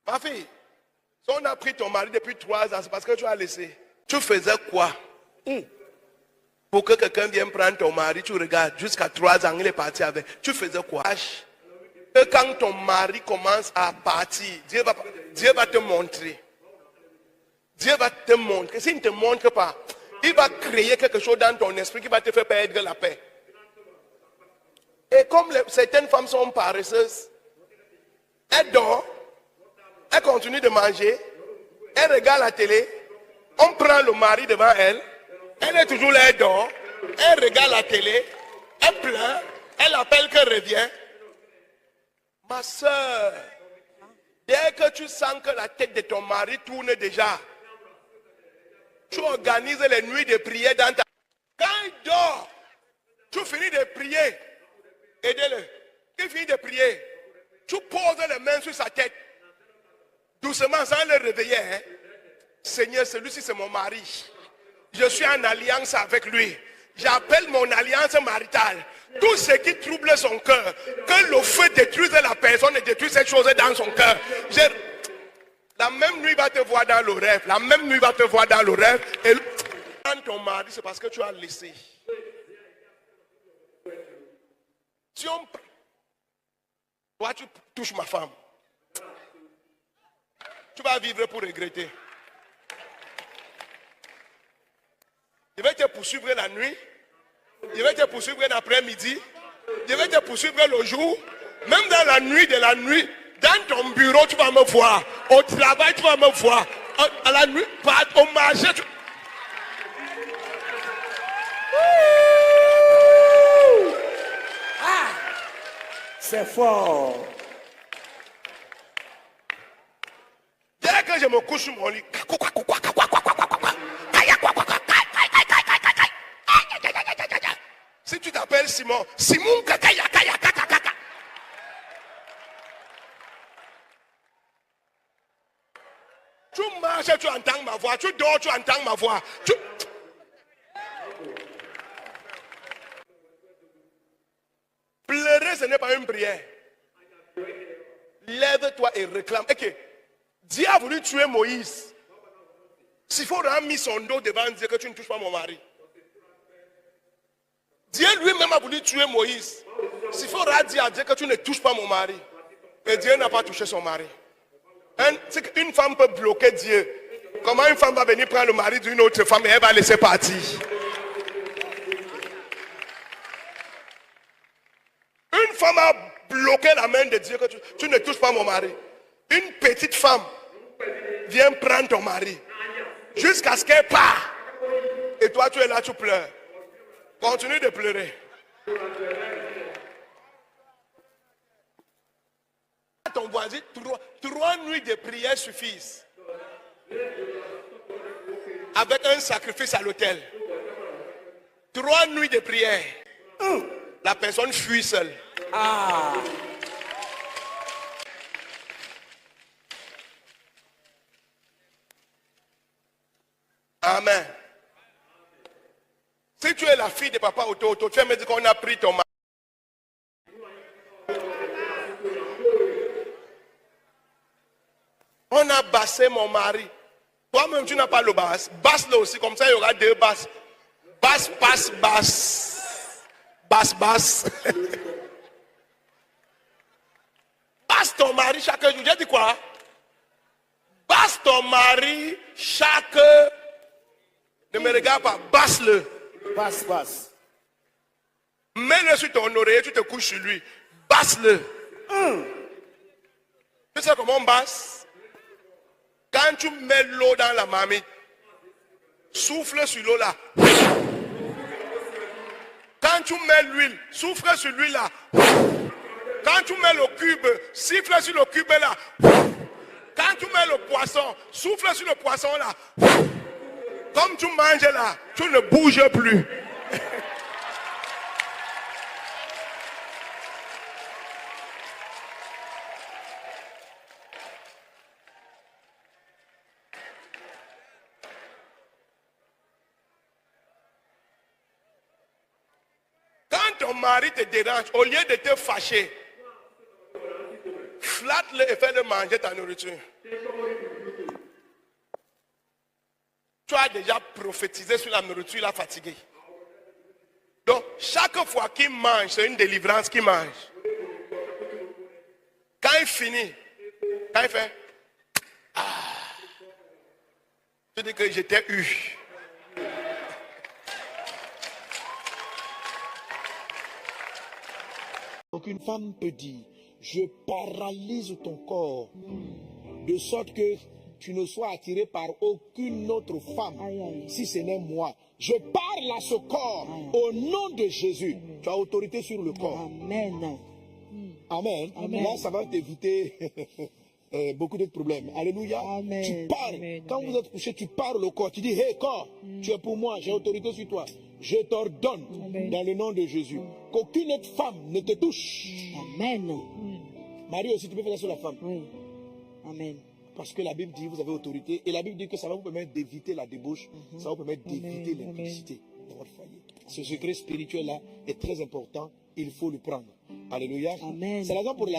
Ma fille, si on a pris ton mari depuis 3 ans, c'est parce que tu as laissé. Tu faisais quoi? Pour que quelqu'un vienne prendre ton mari, tu regardes, jusqu'à 3 ans, il est parti avec. Tu faisais quoi? Que quand ton mari commence à partir, Dieu va te montrer. Dieu va te montrer. S'il ne te montre pas, il va créer quelque chose dans ton esprit qui va te faire perdre la paix. Et comme certaines femmes sont paresseuses, elles dorment, elles continuent de manger, elles regardent la télé, on prend le mari devant elle, elle est toujours là, elle dort, elle regarde la télé, elle pleure, elle appelle qu'elle revient. Ma soeur, dès que tu sens que la tête de ton mari tourne déjà, tu organises les nuits de prière dans ta... Quand il dort, tu finis de prier, aidez-le. Tu finis de prier, tu poses les mains sur sa tête, doucement sans le réveiller. Hein? Seigneur, celui-ci c'est mon mari. Je suis en alliance avec lui. J'appelle mon alliance maritale. Tout ce qui trouble son cœur, que le feu détruise la personne et détruise cette chose dans son cœur. La même nuit va te voir dans le rêve. La même nuit va te voir dans le rêve. Et quand ton mari, c'est parce que tu as laissé. Si toi tu touches ma femme, tu vas vivre pour regretter. Je vais te poursuivre la nuit. Je vais te poursuivre l'après-midi. Je vais te poursuivre le jour. Même dans la nuit de la nuit. Dans ton bureau, tu vas me voir. Au travail, tu vas me voir. À la nuit, au marché. Ah, c'est fort. Dès que je me couche sur mon lit, si tu t'appelles Simon, Simon kakaya kaya kaka kaka. Tu marches, tu entends ma voix. Tu dors, tu entends ma voix. Pleurer, ce n'est pas une prière. Lève-toi et réclame. Ok. Dieu a voulu tuer Moïse. S'il faut a mis son dos devant Dieu que tu ne touches pas mon mari. Dieu lui-même a voulu tuer Moïse. S'il faut dire à Dieu que tu ne touches pas mon mari. Et Dieu n'a pas touché son mari. Une femme peut bloquer Dieu. Comment une femme va venir prendre le mari d'une autre femme et elle va laisser partir? Une femme a bloqué la main de Dieu que tu ne touches pas mon mari. Une petite femme vient prendre ton mari jusqu'à ce qu'elle part. Et toi tu es là, tu pleures. Continue de pleurer. Ton voisin, 3 nuits de prière suffisent. Avec un sacrifice à l'autel. 3 nuits de prière. La personne fuit seule. Ah. Amen. Si tu es la fille de papa Otto, tu vas me dire qu'on a pris ton mari. On a bassé mon mari. Toi-même, tu n'as pas le basse. Basse-le aussi, comme ça, il y aura 2 basses. Basse, basse, basse. Basse, basse. Basse ton mari chaque jour. J'ai dit quoi? Basse ton mari chaque... Ne me regarde pas. Basse-le. Basse, basse. Mets-le sur ton oreiller, tu te couches sur lui. Basse-le. Tu sais comment on basse? Quand tu mets l'eau dans la marmite, souffle sur l'eau là. Quand tu mets l'huile, souffle sur l'huile là. Quand tu mets le cube, siffle sur le cube là. Quand tu mets le poisson, souffle sur le poisson là. Comme tu manges là, tu ne bouges plus. Quand ton mari te dérange, au lieu de te fâcher, flatte Batte-le et fais-le manger ta nourriture. Tu as déjà prophétisé sur la nourriture, il a fatigué. Donc, chaque fois qu'il mange, c'est une délivrance qu'il mange. Quand il finit, quand il fait, tu dis que j'étais eu. Aucune femme peut dire, je paralyse ton corps, de sorte que tu ne sois attiré par aucune autre femme, si ce n'est moi. Je parle à ce corps au nom de Jésus. Tu as autorité sur le corps. Amen. Amen. Amen. Là, ça va t'éviter beaucoup d'autres problèmes. Alléluia. Amen. Tu parles. Amen. Quand vous êtes couché, tu parles au corps. Tu dis, hé corps, tu es pour moi, j'ai autorité sur toi. Je t'ordonne, dans le nom de Jésus, qu'aucune autre femme ne te touche. Amen. Marie aussi, tu peux faire ça sur la femme. Oui. Amen. Parce que la Bible dit, vous avez autorité. Et la Bible dit que ça va vous permettre d'éviter la débauche. Ça va vous permettre d'éviter Amen. l'impudicité dans votre foyer. Ce secret spirituel-là est très important. Il faut le prendre. Alléluia. Amen. C'est la raison pour laquelle